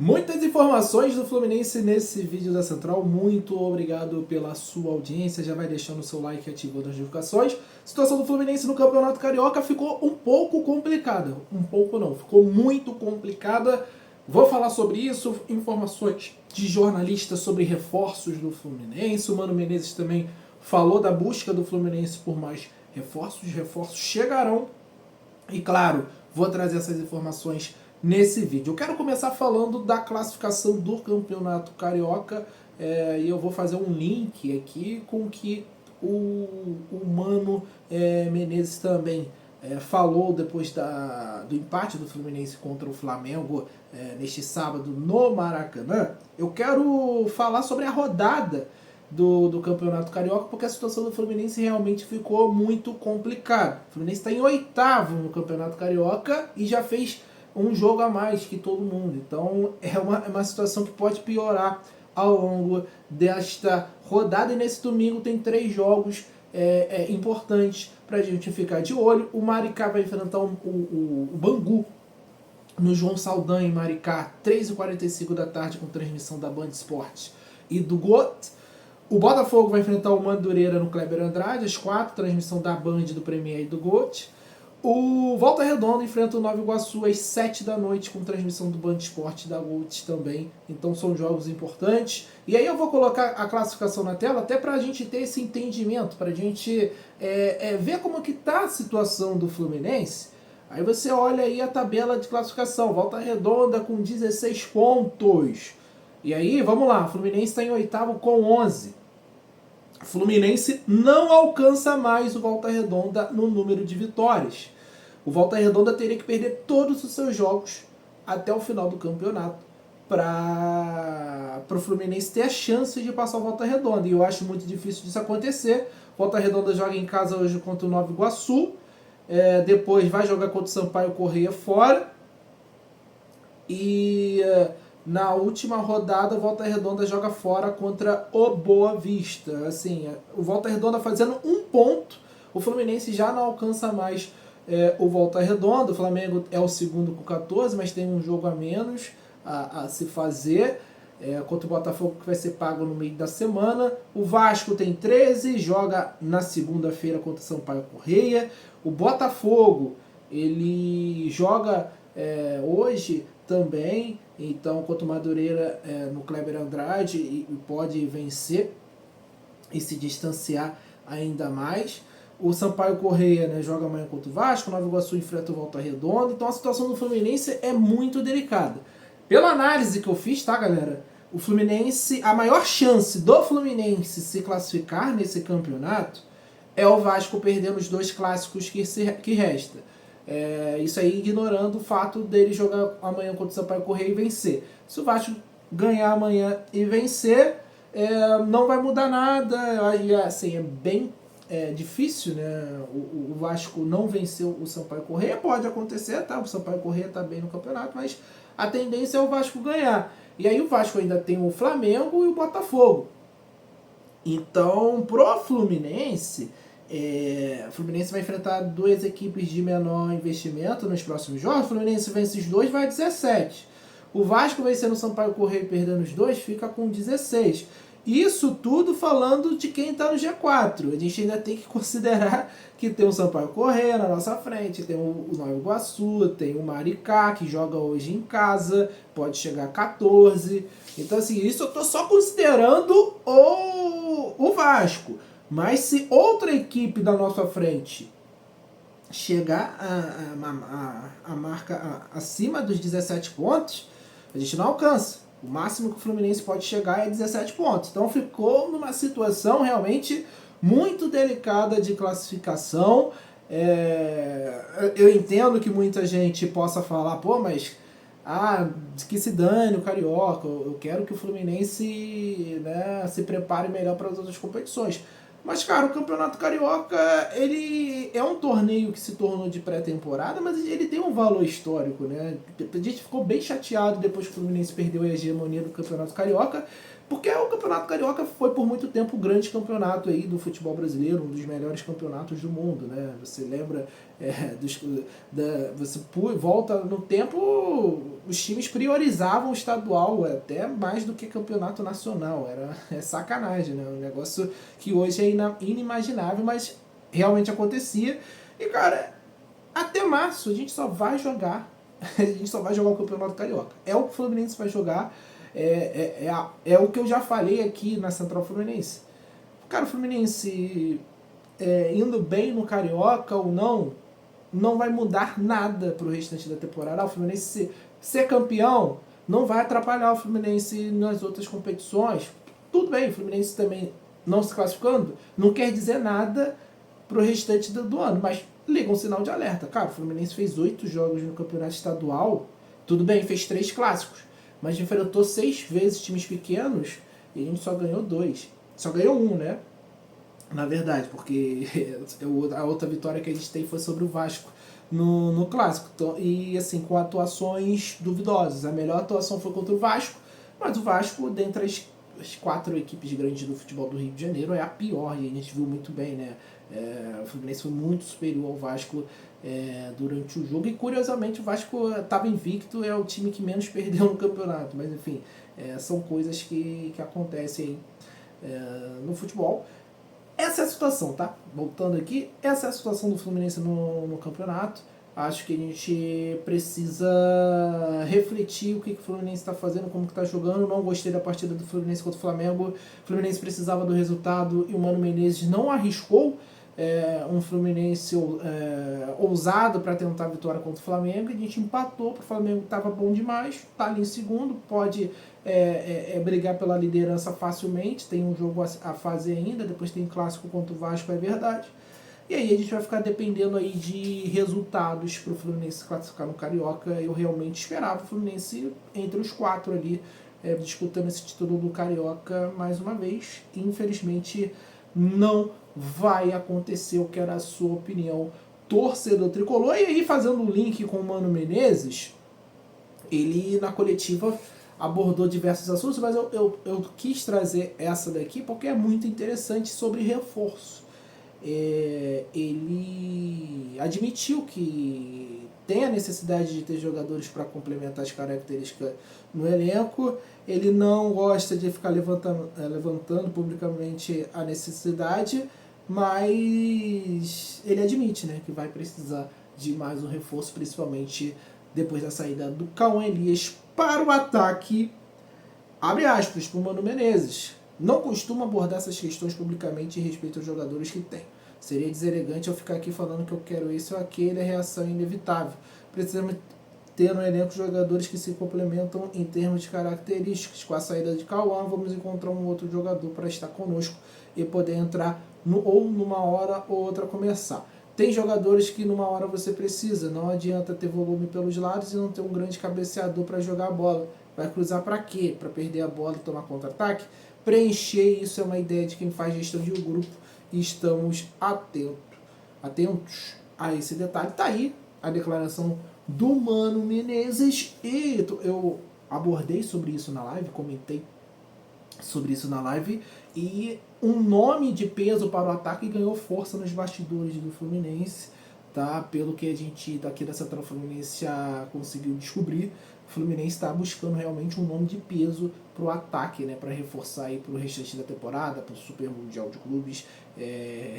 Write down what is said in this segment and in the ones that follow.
Muitas informações do Fluminense nesse vídeo da Central. Muito obrigado pela sua audiência. Já vai deixando o seu like e ativando as notificações. A situação do Fluminense no Campeonato Carioca ficou um pouco complicada. Um pouco não, ficou muito complicada. Vou falar sobre isso, informações de jornalistas sobre reforços do Fluminense. O Mano Menezes também falou da busca do Fluminense por mais reforços. Os reforços chegarão. E claro, vou trazer essas informações nesse vídeo. Eu quero começar falando da classificação do Campeonato Carioca e eu vou fazer um link aqui com o que o Mano Menezes também falou depois do empate do Fluminense contra o Flamengo neste sábado no Maracanã. Eu quero falar sobre a rodada do Campeonato Carioca, porque a situação do Fluminense realmente ficou muito complicada. O Fluminense está em oitavo no Campeonato Carioca e já fez um jogo a mais que todo mundo. Então é uma situação que pode piorar ao longo desta rodada. E nesse domingo tem 3 jogos importantes para a gente ficar de olho. O Maricá vai enfrentar o Bangu no João Saldanha em Maricá, 3h45 da tarde, com transmissão da Band Esportes e do GOT. O Botafogo vai enfrentar o Madureira no Kleber Andrade, às 4h, transmissão da Band, do Premier e do GOT. O Volta Redonda enfrenta o Nova Iguaçu às 7 da noite, com transmissão do Band Esporte e da GOT também. Então são jogos importantes. E aí eu vou colocar a classificação na tela, até para a gente ter esse entendimento, para a gente ver como que está a situação do Fluminense. Aí você olha aí a tabela de classificação. Volta Redonda com 16 pontos. E aí, vamos lá, o Fluminense está em oitavo com 11. O Fluminense não alcança mais o Volta Redonda no número de vitórias. O Volta Redonda teria que perder todos os seus jogos até o final do campeonato para o Fluminense ter a chance de passar o Volta Redonda. E eu acho muito difícil disso acontecer. O Volta Redonda joga em casa hoje contra o Nova Iguaçu. Depois vai jogar contra o Sampaio Corrêa fora. E na última rodada, o Volta Redonda joga fora contra o Boa Vista. Assim, o Volta Redonda fazendo 1 ponto, o Fluminense já não alcança mais o Volta Redonda. O Flamengo é o segundo com 14, mas tem um jogo a menos a se fazer. Contra o Botafogo, que vai ser pago no meio da semana. O Vasco tem 13, joga na segunda-feira contra o Sampaio Corrêa. O Botafogo, ele joga hoje também, então contra o Madureira no Kleber Andrade e pode vencer e se distanciar ainda mais. O Sampaio Corrêa joga amanhã contra o Vasco, o Nova Iguaçu enfrenta o Volta Redonda, então a situação do Fluminense é muito delicada. Pela análise que eu fiz, tá, galera? O Fluminense, a maior chance do Fluminense se classificar nesse campeonato é o Vasco perdendo os 2 clássicos que resta. Isso aí ignorando o fato dele jogar amanhã contra o Sampaio Corrêa e vencer. Se o Vasco ganhar amanhã e vencer, não vai mudar nada. Assim, é bem difícil, né? O Vasco não venceu o Sampaio Corrêa. Pode acontecer, tá? O Sampaio Corrêa está bem no campeonato, mas a tendência é o Vasco ganhar. E aí o Vasco ainda tem o Flamengo e o Botafogo. Então, pro Fluminense... o Fluminense vai enfrentar 2 equipes de menor investimento nos próximos jogos. O Fluminense vence os 2, vai a 17. O Vasco vencendo o Sampaio Corrêa e perdendo os 2, fica com 16. Isso tudo falando de quem está no G4. A gente ainda tem que considerar que tem o Sampaio Corrêa na nossa frente, tem o Nova Iguaçu, tem o Maricá, que joga hoje em casa, pode chegar a 14. Então, assim, isso eu estou só considerando o Vasco. Mas se outra equipe da nossa frente chegar a marca acima dos 17 pontos, a gente não alcança. O máximo que o Fluminense pode chegar é 17 pontos. Então ficou numa situação realmente muito delicada de classificação. Eu entendo que muita gente possa falar, pô, mas que se dane o Carioca, eu quero que o Fluminense se prepare melhor para as outras competições. Mas, cara, o Campeonato Carioca, ele é um torneio que se tornou de pré-temporada, mas ele tem um valor histórico, né? A gente ficou bem chateado depois que o Fluminense perdeu a hegemonia do Campeonato Carioca, Porque o Campeonato Carioca foi por muito tempo o grande campeonato aí do futebol brasileiro, um dos melhores campeonatos do mundo, né? Você lembra, você volta no tempo, os times priorizavam o estadual até mais do que campeonato nacional. É sacanagem, né? Um negócio que hoje é inimaginável, mas realmente acontecia. E, cara, até março a gente só vai jogar a gente só vai jogar o Campeonato Carioca. É o que o Fluminense vai jogar. É o que eu já falei aqui na Central Fluminense. Cara, o Fluminense indo bem no Carioca ou não vai mudar nada pro restante da temporada. O Fluminense ser campeão não vai atrapalhar o Fluminense nas outras competições. Tudo bem, o Fluminense também não se classificando não quer dizer nada pro restante do ano, mas liga um sinal de alerta. Cara, o Fluminense fez 8 jogos no campeonato estadual, tudo bem, fez 3 clássicos, mas enfrentou 6 vezes times pequenos e a gente só ganhou 2. Só ganhou 1, né? Na verdade, porque a outra vitória que a gente tem foi sobre o Vasco no clássico. E assim, com atuações duvidosas. A melhor atuação foi contra o Vasco, mas o Vasco, dentre as 4 equipes grandes do futebol do Rio de Janeiro, é a pior, e a gente viu muito bem, né? O Fluminense foi muito superior ao Vasco durante o jogo, e curiosamente o Vasco estava invicto, é o time que menos perdeu no campeonato, mas enfim, são coisas que acontecem no futebol. Essa é a situação, tá? Voltando aqui, essa é a situação do Fluminense no campeonato. Acho que a gente precisa refletir o que o Fluminense está fazendo, como que está jogando. Não gostei da partida do Fluminense contra o Flamengo. O Fluminense precisava do resultado e o Mano Menezes não arriscou um Fluminense ousado para tentar a vitória contra o Flamengo. A gente empatou, porque o Flamengo estava bom demais, está ali em segundo, pode brigar pela liderança facilmente, tem um jogo a fazer ainda, depois tem clássico contra o Vasco, é verdade. E aí a gente vai ficar dependendo aí de resultados para o Fluminense classificar no Carioca. Eu realmente esperava o Fluminense entre os 4 ali, disputando esse título do Carioca mais uma vez. Infelizmente não vai acontecer. Eu quero a sua opinião, torcedor tricolor. E aí, fazendo um link com o Mano Menezes, ele na coletiva abordou diversos assuntos, mas eu quis trazer essa daqui porque é muito interessante, sobre reforço. Ele admitiu que tem a necessidade de ter jogadores para complementar as características no elenco. Ele não gosta de ficar levantando publicamente a necessidade, mas ele admite, né, que vai precisar de mais um reforço, principalmente depois da saída do Cauã Elias para o ataque, abre aspas, para o Mano Menezes. Não costumo abordar essas questões publicamente em respeito aos jogadores que tem. Seria deselegante eu ficar aqui falando que eu quero isso ou aquele, a reação é inevitável. Precisamos ter no elenco jogadores que se complementam em termos de características. Com a saída de Cauã, vamos encontrar um outro jogador para estar conosco e poder entrar ou numa hora ou outra começar. Tem jogadores que numa hora você precisa, não adianta ter volume pelos lados e não ter um grande cabeceador para jogar a bola. Vai cruzar para quê? Para perder a bola e tomar contra-ataque? Preencher isso é uma ideia de quem faz gestão de um grupo, e estamos atentos a esse detalhe. Tá aí a declaração do Mano Menezes, e eu abordei sobre isso na live, comentei sobre isso na live, e um nome de peso para o ataque ganhou força nos bastidores do Fluminense, tá? Pelo que a gente daqui da Central Fluminense já conseguiu descobrir, o Fluminense está buscando realmente um nome de peso para o ataque, né? Para reforçar aí para o restante da temporada, para o Super Mundial de Clubes.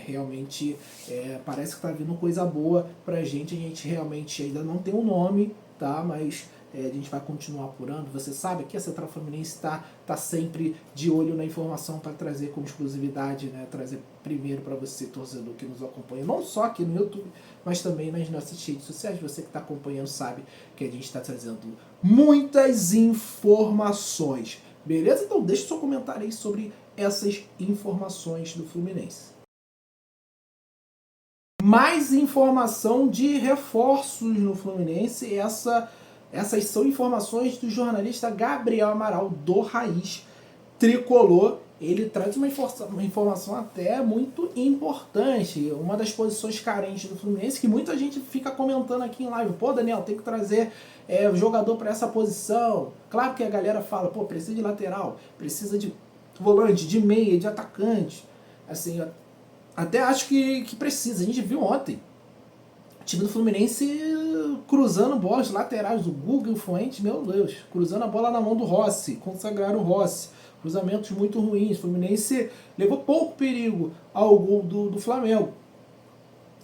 Realmente parece que está vindo coisa boa para a gente realmente ainda não tem um nome, tá? Mas a gente vai continuar apurando. Você sabe que a Central Fluminense está sempre de olho na informação para trazer como exclusividade, né? Trazer primeiro para você, torcedor que nos acompanha, não só aqui no YouTube, mas também nas nossas redes sociais. Você que está acompanhando sabe que a gente está trazendo muitas informações, beleza? Então deixa o seu comentário aí sobre essas informações do Fluminense. Mais informação de reforços no Fluminense. Essas são informações do jornalista Gabriel Amaral, do Raiz Tricolor. Ele traz uma informação até muito importante, uma das posições carentes do Fluminense, que muita gente fica comentando aqui em live. Pô, Daniel, tem que trazer jogador para essa posição. Claro que a galera fala, pô, precisa de lateral, precisa de volante, de meia, de atacante. Assim, até acho que precisa. A gente viu ontem o time do Fluminense cruzando bolas laterais do Guga e o Fuentes, meu Deus, cruzando a bola na mão do Rossi, consagraram o Rossi. Cruzamentos muito ruins. O Fluminense levou pouco perigo ao gol do Flamengo.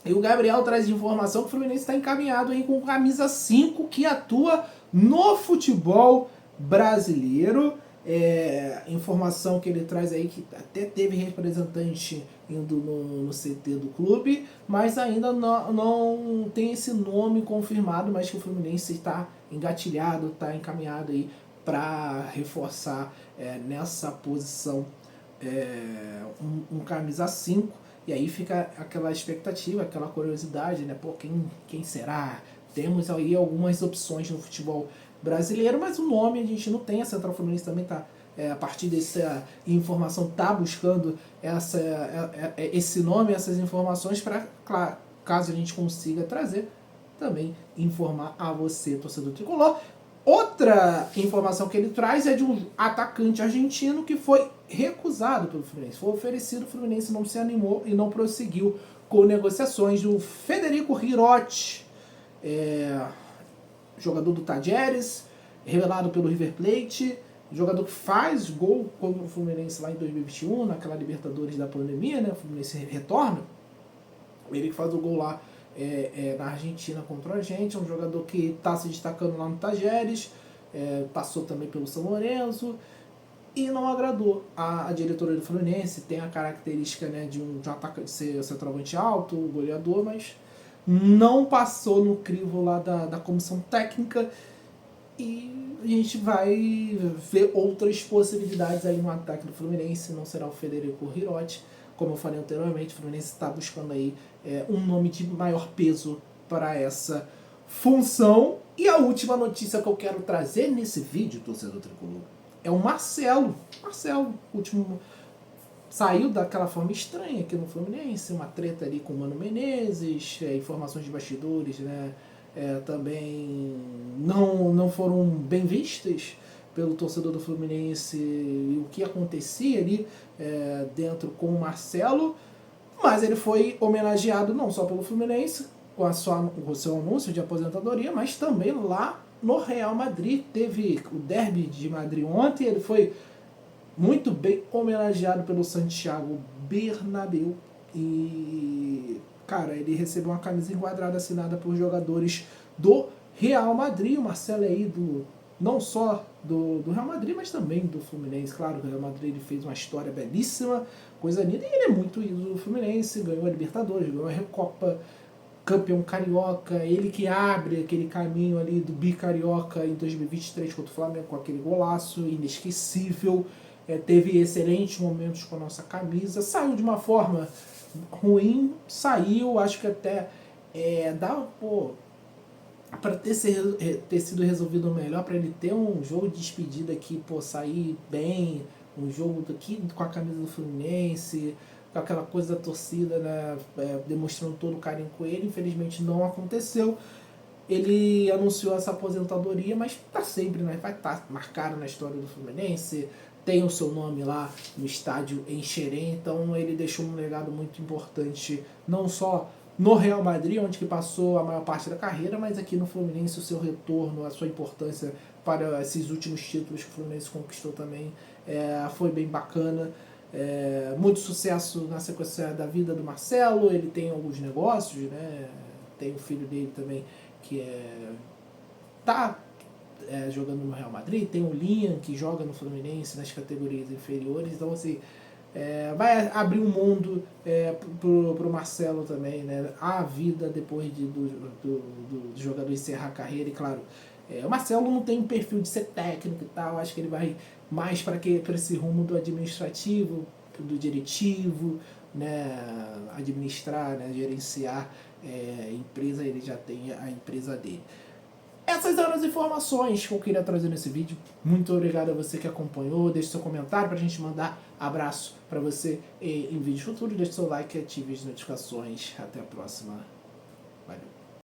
E o Gabriel traz informação que o Fluminense está encaminhado aí com camisa 5 que atua no futebol brasileiro. Informação que ele traz aí que até teve representante indo no CT do clube, mas ainda não tem esse nome confirmado, mas que o Fluminense está engatilhado, está encaminhado aí para reforçar nessa posição um camisa 5. E aí fica aquela expectativa, aquela curiosidade, né? Pô, quem será? Temos aí algumas opções no futebol brasileiro, mas o nome a gente não tem. A Central Fluminense também está, a partir dessa informação, está buscando esse nome, essas informações para, claro, caso a gente consiga trazer, também informar a você, torcedor tricolor. Outra informação que ele traz é de um atacante argentino que foi recusado pelo Fluminense. Foi oferecido, o Fluminense não se animou e não prosseguiu com negociações. O Federico Rirotti, jogador do Tajeres, revelado pelo River Plate, jogador que faz gol contra o Fluminense lá em 2021, naquela Libertadores da pandemia, né? O Fluminense retorna. Ele que faz o gol lá na Argentina contra a gente, é um jogador que está se destacando lá no Tajeres, passou também pelo São Lourenço e não agradou a diretoria do Fluminense. Tem a característica, né, de um atacante ser centroavante alto, goleador, mas não passou no crivo lá da comissão técnica e a gente vai ver outras possibilidades aí no ataque do Fluminense. Não será o Federico Rirotti. Como eu falei anteriormente, o Fluminense está buscando aí um nome de maior peso para essa função. E a última notícia que eu quero trazer nesse vídeo, torcedor tricolor, é o Marcelo. Marcelo, último, saiu daquela forma estranha aqui no Fluminense, uma treta ali com o Mano Menezes, informações de bastidores, né, também não foram bem vistas pelo torcedor do Fluminense e o que acontecia ali dentro com o Marcelo, mas ele foi homenageado não só pelo Fluminense, com o seu anúncio de aposentadoria, mas também lá no Real Madrid. Teve o Derby de Madrid ontem, ele foi muito bem homenageado pelo Santiago Bernabéu e, cara, ele recebeu uma camisa enquadrada assinada por jogadores do Real Madrid. O Marcelo é ídolo não só do Real Madrid, mas também do Fluminense. Claro que o Real Madrid ele fez uma história belíssima, coisa linda, e ele é muito ídolo do Fluminense, ganhou a Libertadores, ganhou a Recopa, campeão carioca, ele que abre aquele caminho ali do bicarioca em 2023 contra o Flamengo com aquele golaço inesquecível. Teve excelentes momentos com a nossa camisa, saiu de uma forma ruim, saiu, acho que até dá, para ter sido resolvido melhor, para ele ter um jogo de despedida aqui, sair bem, um jogo aqui com a camisa do Fluminense, com aquela coisa da torcida, né, demonstrando todo o carinho com ele. Infelizmente não aconteceu. Ele anunciou essa aposentadoria, mas tá sempre, né, vai estar marcado na história do Fluminense, tem o seu nome lá no estádio em Xerém, então ele deixou um legado muito importante, não só no Real Madrid, onde que passou a maior parte da carreira, mas aqui no Fluminense o seu retorno, a sua importância para esses últimos títulos que o Fluminense conquistou também foi bem bacana. Muito sucesso na sequência da vida do Marcelo. Ele tem alguns negócios, né? Tem o filho dele também que tá jogando no Real Madrid, tem o Liam que joga no Fluminense nas categorias inferiores, então assim, vai abrir um mundo pro Marcelo também, né? A vida depois do jogador encerrar a carreira. E claro, o Marcelo não tem perfil de ser técnico e tal, acho que ele vai mais para esse rumo do administrativo, do diretivo, né? Administrar, né? Gerenciar empresa. Ele já tem a empresa dele. Essas eram as informações que eu queria trazer nesse vídeo. Muito obrigado a você que acompanhou. Deixe seu comentário pra gente mandar abraço pra você em vídeos futuros. Deixe seu like e ative as notificações. Até a próxima. Valeu.